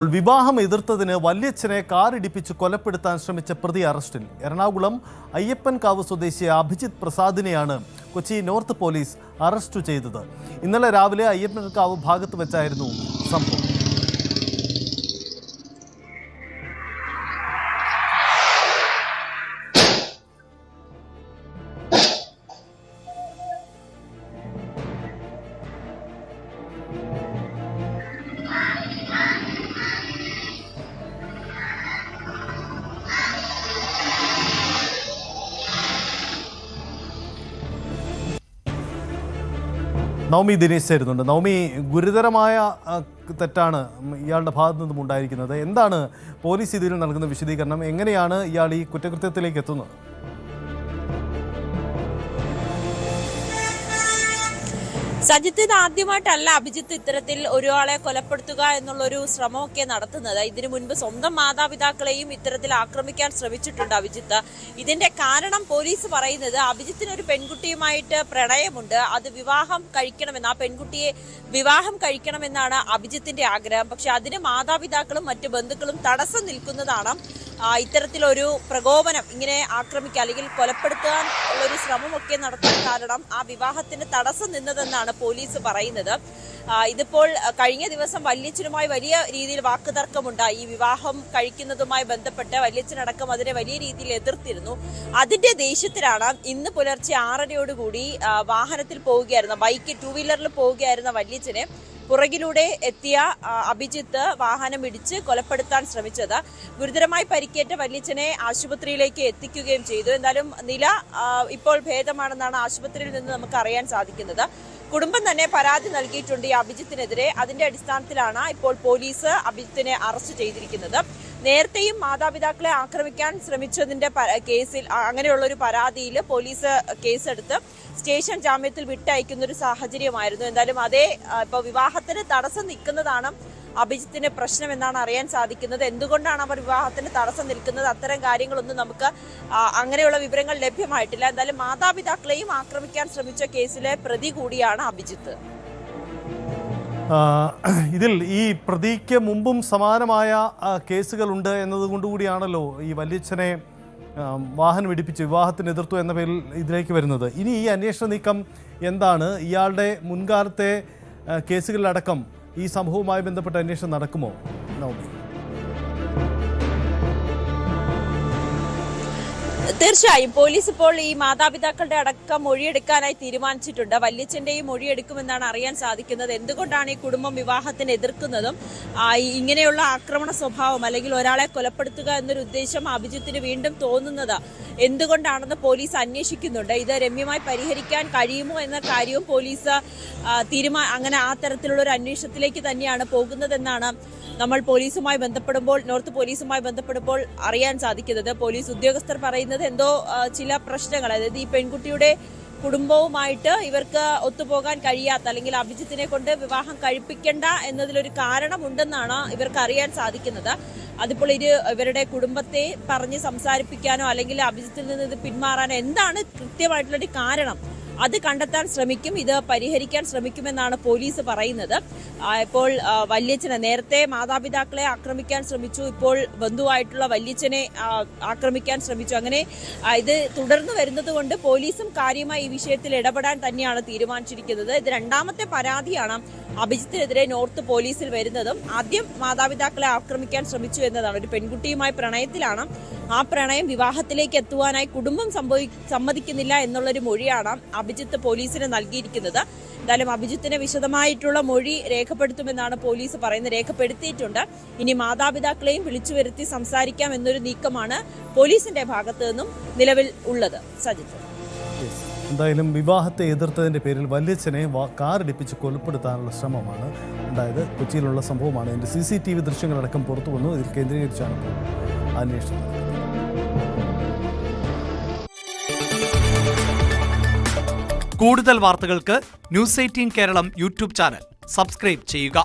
വിവാഹം എതിർത്തതിന് വല്യച്ഛനെ കാറിടിപ്പിച്ച് കൊലപ്പെടുത്താൻ ശ്രമിച്ച പ്രതി അറസ്റ്റിൽ. എറണാകുളം അയ്യപ്പൻകാവ് സ്വദേശി അഭിജിത്ത് പ്രസാദിനെയാണ് കൊച്ചി നോർത്ത് പോലീസ് അറസ്റ്റ് ചെയ്തത്. ഇന്നലെ രാവിലെ അയ്യപ്പൻകാവ് ഭാഗത്ത് വെച്ചായിരുന്നു സംഭവം. നവമി ദിനേശ് ചേരുന്നുണ്ട്. നവമി, ഗുരുതരമായ തെറ്റാണ് ഇയാളുടെ ഭാഗത്തു നിന്നും ഉണ്ടായിരിക്കുന്നത്. എന്താണ് പോലീസ് ഇതിൽ നൽകുന്ന വിശദീകരണം? എങ്ങനെയാണ് ഇയാൾ ഈ കുറ്റകൃത്യത്തിലേക്ക് എത്തുന്നത്? സജിത്ത്, ഇത് ആദ്യമായിട്ടല്ല അഭിജിത്ത് ഇത്തരത്തിൽ ഒരാളെ കൊലപ്പെടുത്തുക എന്നുള്ളൊരു ശ്രമമൊക്കെ നടത്തുന്നത്. ഇതിനു മുൻപ് സ്വന്തം മാതാപിതാക്കളെയും ഇത്തരത്തിൽ ആക്രമിക്കാൻ ശ്രമിച്ചിട്ടുണ്ട് അഭിജിത്ത്. ഇതിന്റെ കാരണം പോലീസ് പറയുന്നത് അഭിജിത്തിന് ഒരു പെൺകുട്ടിയുമായിട്ട് പ്രണയമുണ്ട്, അത് വിവാഹം കഴിക്കണമെന്ന്, ആ പെൺകുട്ടിയെ വിവാഹം കഴിക്കണമെന്നാണ് അഭിജിത്തിന്റെ ആഗ്രഹം. പക്ഷെ അതിന് മാതാപിതാക്കളും മറ്റു ബന്ധുക്കളും തടസ്സം നിൽക്കുന്നതാണ് ഇത്തരത്തിലൊരു പ്രകോപനം, ഇങ്ങനെ ആക്രമിക്കുക അല്ലെങ്കിൽ കൊലപ്പെടുത്താൻ ഉള്ളൊരു ശ്രമമൊക്കെ നടത്താൻ കാരണം ആ വിവാഹത്തിന് തടസ്സം നിന്നതെന്നാണ് പോലീസ് പറയുന്നത്. ഇതിപ്പോൾ കഴിഞ്ഞ ദിവസം വല്യച്ഛനുമായി വലിയ രീതിയിൽ വാക്കുതർക്കമുണ്ടായി. ഈ വിവാഹം കഴിക്കുന്നതുമായി ബന്ധപ്പെട്ട് വല്യച്ഛനടക്കം അതിനെ വലിയ രീതിയിൽ എതിർത്തിരുന്നു. അതിന്റെ ദേഷ്യത്തിലാണ് ഇന്ന് പുലർച്ചെ 6:30യോടുകൂടി വാഹനത്തിൽ പോവുകയായിരുന്ന ബൈക്ക് 2 വീലറിൽ പോവുകയായിരുന്ന വല്യച്ഛനെ പുറകിലൂടെ എത്തിയ അഭിജിത്ത് വാഹനം ഇടിച്ച് കൊലപ്പെടുത്താൻ ശ്രമിച്ചത്. ഗുരുതരമായി പരിക്കേറ്റ വല്യച്ഛനെ ആശുപത്രിയിലേക്ക് എത്തിക്കുകയും ചെയ്തു. എന്തായാലും നില ഇപ്പോൾ ഭേദമാണെന്നാണ് ആശുപത്രിയിൽ നിന്ന് നമുക്ക് അറിയാൻ സാധിക്കുന്നത്. കുടുംബം തന്നെ പരാതി നൽകിയിട്ടുണ്ട് ഈ അഭിജിത്തിനെതിരെ. അതിന്റെ അടിസ്ഥാനത്തിലാണ് ഇപ്പോൾ പോലീസ് അഭിജിത്തിനെ അറസ്റ്റ് ചെയ്തിരിക്കുന്നത്. നേരത്തെയും മാതാപിതാക്കളെ ആക്രമിക്കാൻ ശ്രമിച്ചതിന്റെ കേസിൽ, അങ്ങനെയുള്ള ഒരു പരാതിയിൽ പോലീസ് കേസെടുത്ത് സ്റ്റേഷൻ ജാമ്യത്തിൽ വിട്ടയക്കുന്ന ഒരു സാഹചര്യമായിരുന്നു. എന്തായാലും ഇപ്പൊ വിവാഹത്തിന് തടസ്സം നിൽക്കുന്നതാണ് അഭിജിത്തിന് പ്രശ്നം എന്നാണ് അറിയാൻ സാധിക്കുന്നത്. എന്തുകൊണ്ടാണ് അവർ വിവാഹത്തിന് തടസ്സം നിൽക്കുന്നത്, അത്തരം കാര്യങ്ങളൊന്നും നമുക്ക് അങ്ങനെയുള്ള വിവരങ്ങൾ ലഭ്യമായിട്ടില്ല. എന്തായാലും മാതാപിതാക്കളെയും ആക്രമിക്കാൻ ശ്രമിച്ച കേസിലെ പ്രതി കൂടിയാണ് അഭിജിത്ത്. ഇതിൽ ഈ പ്രതിക്ക് മുമ്പും സമാനമായ കേസുകളുണ്ട് എന്നതുകൊണ്ടുകൂടിയാണല്ലോ ഈ വല്യച്ഛനെ വാഹനം ഇടിപ്പിച്ച് വിവാഹത്തിന് എതിർത്തു എന്ന പേരിൽ ഇതിലേക്ക് വരുന്നത്. ഇനി ഈ അന്വേഷണ നീക്കം എന്താണ്? ഇയാളുടെ മുൻകാലത്തെ കേസുകളിലടക്കം ഈ സംഭവവുമായി ബന്ധപ്പെട്ട അന്വേഷണം നടക്കുമോ? തീർച്ചയായും പോലീസ് ഇപ്പോൾ ഈ മാതാപിതാക്കളുടെ അടക്കം മൊഴിയെടുക്കാനായി തീരുമാനിച്ചിട്ടുണ്ട്. വല്യച്ഛന്റെയും മൊഴിയെടുക്കുമെന്നാണ് അറിയാൻ സാധിക്കുന്നത്. എന്തുകൊണ്ടാണ് ഈ കുടുംബം വിവാഹത്തിന് എതിർക്കുന്നതും ഇങ്ങനെയുള്ള ആക്രമണ സ്വഭാവം അല്ലെങ്കിൽ ഒരാളെ കൊലപ്പെടുത്തുക എന്നൊരു ഉദ്ദേശം അഭിജിത്തിന് വീണ്ടും തോന്നുന്നത് എന്തുകൊണ്ടാണെന്ന് പോലീസ് അന്വേഷിക്കുന്നുണ്ട്. ഇത് രമ്യമായി പരിഹരിക്കാൻ കഴിയുമോ എന്ന കാര്യവും പോലീസ് അങ്ങനെ ആ തരത്തിലുള്ള ഒരു അന്വേഷണത്തിലേക്ക് തന്നെയാണ് പോകുന്നതെന്നാണ് നമ്മൾ നോർത്ത് പോലീസുമായി ബന്ധപ്പെടുമ്പോൾ അറിയാൻ സാധിക്കുന്നത്. പോലീസ് ഉദ്യോഗസ്ഥർ പറയുന്നത് എന്തോ ചില പ്രശ്നങ്ങൾ, അതായത് ഈ പെൺകുട്ടിയുടെ കുടുംബവുമായിട്ട് ഇവർക്ക് ഒത്തുപോകാൻ കഴിയാത്ത, അല്ലെങ്കിൽ അഭിജിത്തിനെ കൊണ്ട് വിവാഹം കഴിപ്പിക്കേണ്ട എന്നതിലൊരു കാരണമുണ്ടെന്നാണ് ഇവർക്ക് അറിയാൻ സാധിക്കുന്നത്. അതിപ്പോൾ ഇവരുടെ കുടുംബത്തെ പറഞ്ഞ് സംസാരിപ്പിക്കാനോ അല്ലെങ്കിൽ അഭിജിത്തിൽ നിന്ന് ഇത് പിന്മാറാനോ എന്താണ് കൃത്യമായിട്ടുള്ളൊരു കാരണം, അത് കണ്ടെത്താൻ ശ്രമിക്കും, ഇത് പരിഹരിക്കാൻ ശ്രമിക്കുമെന്നാണ് പോലീസ് പറയുന്നത്. ഇപ്പോൾ വല്യച്ഛനെ നേരത്തെ മാതാപിതാക്കളെ ആക്രമിക്കാൻ ശ്രമിച്ചു, ഇപ്പോൾ ബന്ധുവായിട്ടുള്ള വല്യച്ഛനെ ആക്രമിക്കാൻ ശ്രമിച്ചു. അങ്ങനെ ഇത് തുടർന്നു വരുന്നത് കൊണ്ട് പോലീസും കാര്യമായി ഈ വിഷയത്തിൽ ഇടപെടാൻ തന്നെയാണ് തീരുമാനിച്ചിരിക്കുന്നത്. ഇത് 2ാമത്തെ പരാതിയാണ് അഭിജിത്തിനെതിരെ നോർത്ത് പോലീസിൽ വരുന്നതും. ആദ്യം മാതാപിതാക്കളെ ആക്രമിക്കാൻ ശ്രമിച്ചു എന്നതാണ്. ഒരു പെൺകുട്ടിയുമായി പ്രണയത്തിലാണ്, ആ പ്രണയം വിവാഹത്തിലേക്ക് എത്തുവാനായി കുടുംബം സമ്മതിക്കുന്നില്ല എന്നുള്ളൊരു മൊഴിയാണ് അഭിജിത്ത് പോലീസിന് നൽകിയിരിക്കുന്നത്. എന്തായാലും അഭിജിത്തിന് വിശദമായിട്ടുള്ള മൊഴി രേഖപ്പെടുത്തുമെന്നാണ് പോലീസ് പറയുന്നത്. രേഖപ്പെടുത്തിയിട്ടുണ്ട്. ഇനി മാതാപിതാക്കളെയും വിളിച്ചു വരുത്തി സംസാരിക്കാം എന്നൊരു നീക്കമാണ് പോലീസിന്റെ ഭാഗത്തു നിന്നും നിലവിൽ ഉള്ളത്. സജിത്ത്, എന്തായാലും വിവാഹത്തെ എതിർത്തതിന്റെ പേരിൽ വല്യച്ഛനെ കാറിടിപ്പിച്ച് കൊലപ്പെടുത്താനുള്ള ശ്രമമാണ് ഉണ്ടായത്. കൊച്ചിയിലുള്ള സംഭവമാണ്. ഇതിന്റെ CCTV ദൃശ്യങ്ങളടക്കം പുറത്തു വന്നു. ഇതിൽ കേന്ദ്രീകരിച്ചാണ് അന്വേഷണം. കൂടുതൽ വാർത്തകൾക്ക് News 18 Keralam YouTube channel subscribe ചെയ്യുക.